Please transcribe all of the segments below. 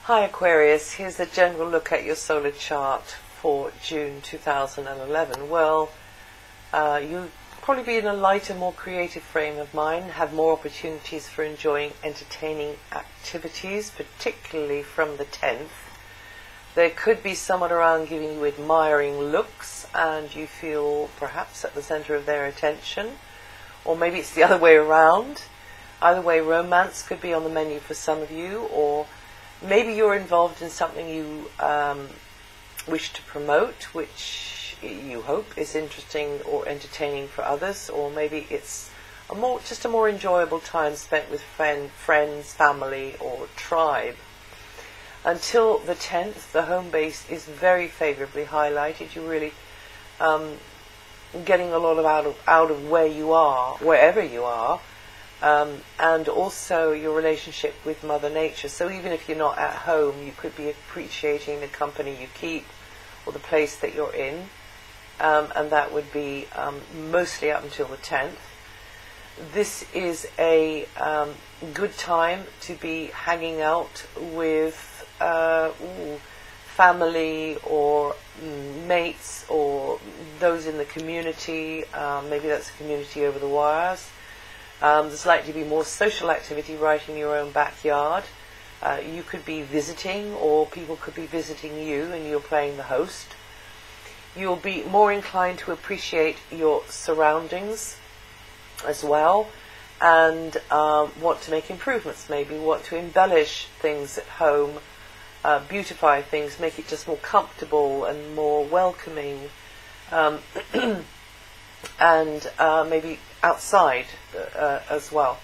Hi Aquarius, here's a general look at your solar chart for June 2011. Well, you'll probably be in a lighter, more creative frame of mind, have more opportunities for enjoying entertaining activities, particularly from the 10th. There could be someone around giving you admiring looks and you feel perhaps at the center of their attention, or maybe it's the other way around. Either way, romance could be on the menu for some of you, or maybe you're involved in something you wish to promote, which you hope is interesting or entertaining for others, or maybe it's just a more enjoyable time spent with friends, family, or tribe. Until the 10th, the home base is very favorably highlighted. You're really getting a lot out of where you are, wherever you are. And also your relationship with Mother Nature. So even if you're not at home, you could be appreciating the company you keep or the place that you're in, and that would be mostly up until the 10th. This is a good time to be hanging out with family or mates or those in the community. Maybe that's a community over the wires. There's likely to be more social activity right in your own backyard. You could be visiting, or people could be visiting you and you're playing the host. You'll be more inclined to appreciate your surroundings as well, and want to make improvements, maybe want to embellish things at home, beautify things, make it just more comfortable and more welcoming, and maybe outside as well.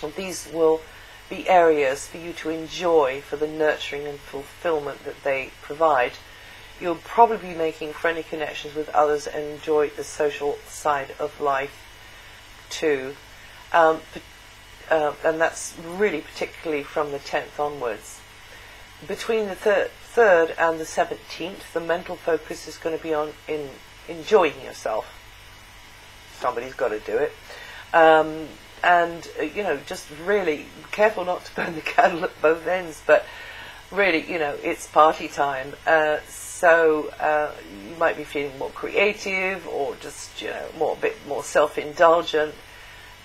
And these will be areas for you to enjoy for the nurturing and fulfillment that they provide. You'll probably be making friendly connections with others and enjoy the social side of life too. And that's really particularly from the 10th onwards. Between the 3rd and the 17th, the mental focus is going to be on enjoying yourself. Somebody's got to do it. And just really careful not to burn the candle at both ends, but really, it's party time. So you might be feeling more creative, or just, a bit more self-indulgent.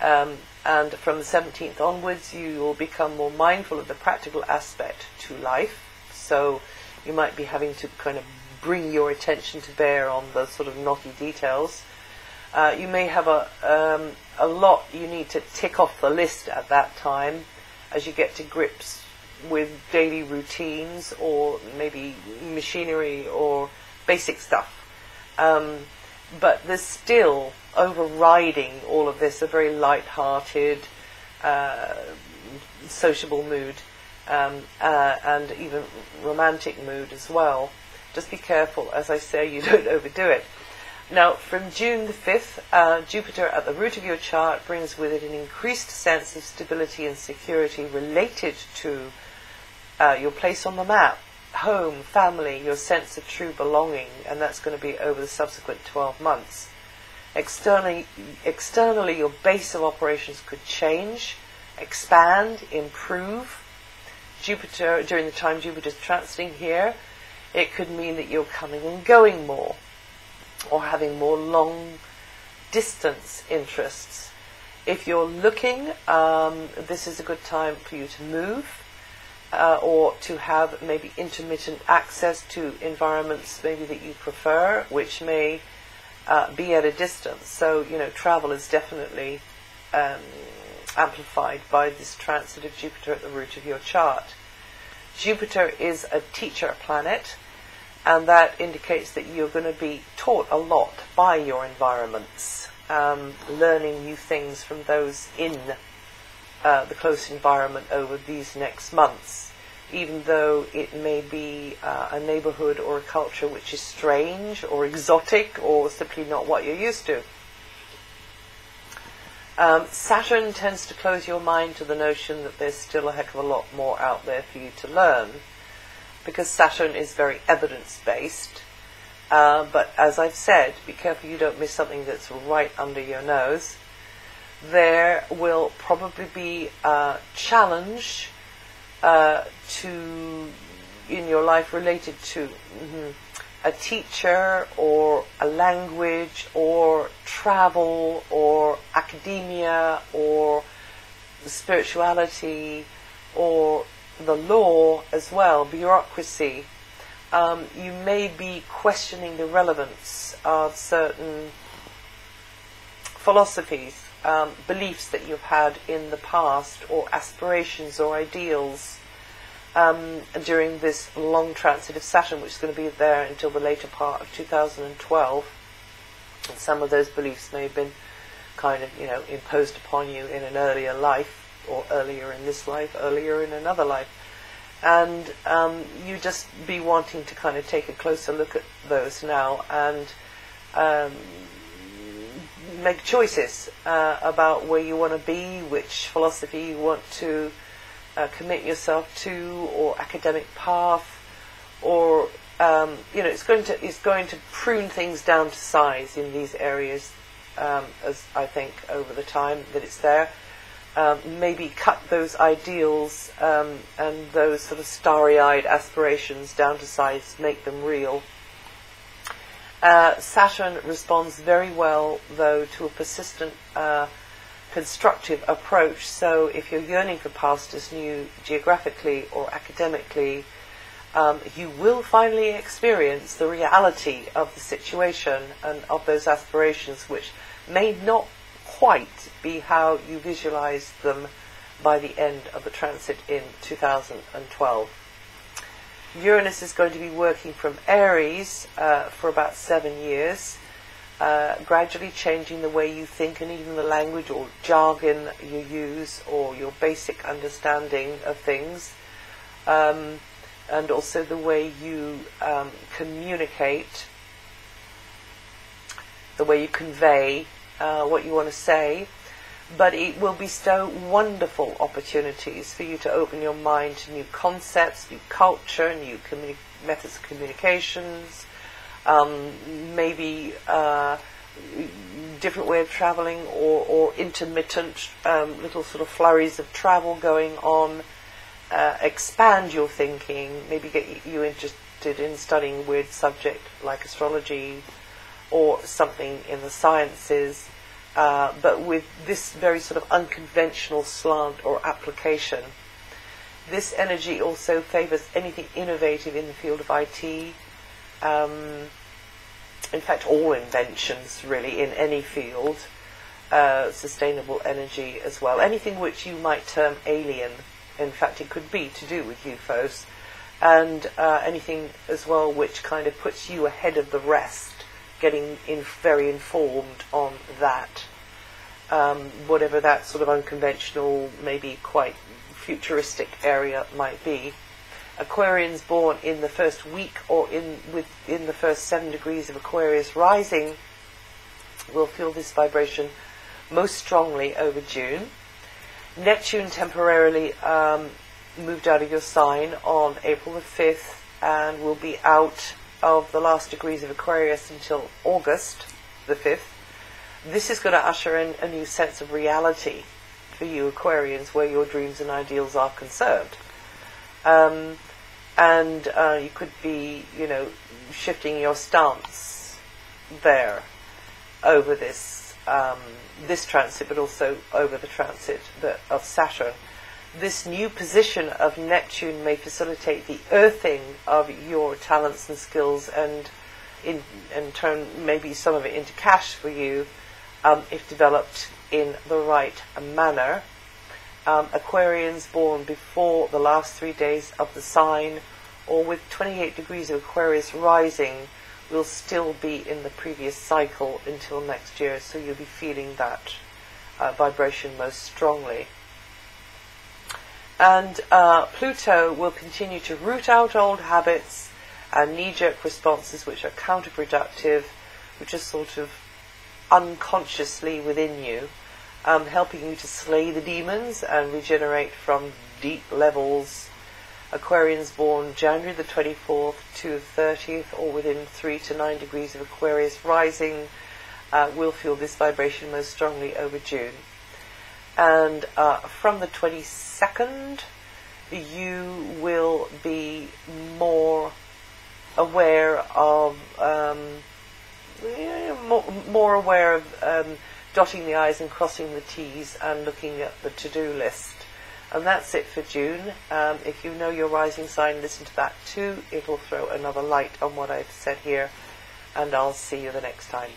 And from the 17th onwards, you will become more mindful of the practical aspect to life. So you might be having to kind of bring your attention to bear on the sort of knotty details. You may have a lot you need to tick off the list at that time as you get to grips with daily routines, or maybe machinery or basic stuff. But there's still overriding all of this a very light-hearted, sociable mood, and even romantic mood as well. Just be careful, as I say, you don't overdo it. Now, from June the 5th, Jupiter at the root of your chart brings with it an increased sense of stability and security related to your place on the map, home, family, your sense of true belonging, and that's going to be over the subsequent 12 months. Externally, your base of operations could change, expand, improve. Jupiter, during the time Jupiter's transiting here, it could mean that you're coming and going more, or having more long-distance interests. If you're looking, this is a good time for you to move, or to have maybe intermittent access to environments maybe that you prefer, which may be at a distance. So, travel is definitely amplified by this transit of Jupiter at the root of your chart. Jupiter is a teacher planet, and that indicates that you're going to be taught a lot by your environments, learning new things from those in the close environment over these next months, even though it may be a neighborhood or a culture which is strange or exotic or simply not what you're used to. Saturn tends to close your mind to the notion that there's still a heck of a lot more out there for you to learn, because Saturn is very evidence-based. But as I've said, be careful you don't miss something that's right under your nose. There will probably be a challenge in your life related to a teacher or a language or travel or academia or spirituality or the law as well, bureaucracy. You may be questioning the relevance of certain philosophies, beliefs that you've had in the past, or aspirations or ideals during this long transit of Saturn, which is going to be there until the later part of 2012. And some of those beliefs may have been kind of, imposed upon you in an earlier life, or earlier in this life, earlier in another life. And you just be wanting to kind of take a closer look at those now and make choices about where you want to be, which philosophy you want to commit yourself to, or academic path, or it's going to prune things down to size in these areas, as I think over the time that it's there. Maybe cut those ideals and those sort of starry-eyed aspirations down to size, make them real. Saturn responds very well, though, to a persistent, constructive approach. So if you're yearning for past as new geographically or academically, you will finally experience the reality of the situation and of those aspirations, which may not quite be how you visualize them by the end of the transit in 2012. Uranus is going to be working from Aries for about 7 years, gradually changing the way you think and even the language or jargon you use, or your basic understanding of things, and also the way you communicate, the way you convey what you want to say. But it will bestow wonderful opportunities for you to open your mind to new concepts, new culture, new methods of communications, maybe different way of traveling, or intermittent little sort of flurries of travel going on. Expand your thinking, maybe get you interested in studying a weird subject like astrology or something in the sciences, but with this very sort of unconventional slant or application. This energy also favors anything innovative in the field of IT. In fact, all inventions really in any field. Sustainable energy as well. Anything which you might term alien. In fact, it could be to do with UFOs. And anything as well which kind of puts you ahead of the rest, getting very informed on that. Whatever that sort of unconventional, maybe quite futuristic area might be. Aquarians born in the first week or within the first 7 degrees of Aquarius rising will feel this vibration most strongly over June. Neptune temporarily moved out of your sign on April the 5th and will be out of the last degrees of Aquarius until August the 5th. This is going to usher in a new sense of reality for you Aquarians, where your dreams and ideals are concerned. And you could be, shifting your stance there over this this transit, but also over the transit of Saturn. This new position of Neptune may facilitate the earthing of your talents and skills, and in turn maybe some of it into cash for you, if developed in the right manner. Aquarians born before the last 3 days of the sign, or with 28 degrees of Aquarius rising, will still be in the previous cycle until next year, so you'll be feeling that vibration most strongly. And Pluto will continue to root out old habits and knee-jerk responses which are counterproductive, which are sort of unconsciously within you, helping you to slay the demons and regenerate from deep levels. Aquarians born January the 24th to 30th, or within 3 to 9 degrees of Aquarius rising, will feel this vibration most strongly over June. And from the 22nd you will be more aware of more aware of dotting the I's and crossing the T's and looking at the to-do list. And that's it for June. If you know your rising sign, listen to that too. It'll throw another light on what I've said here, and I'll see you the next time.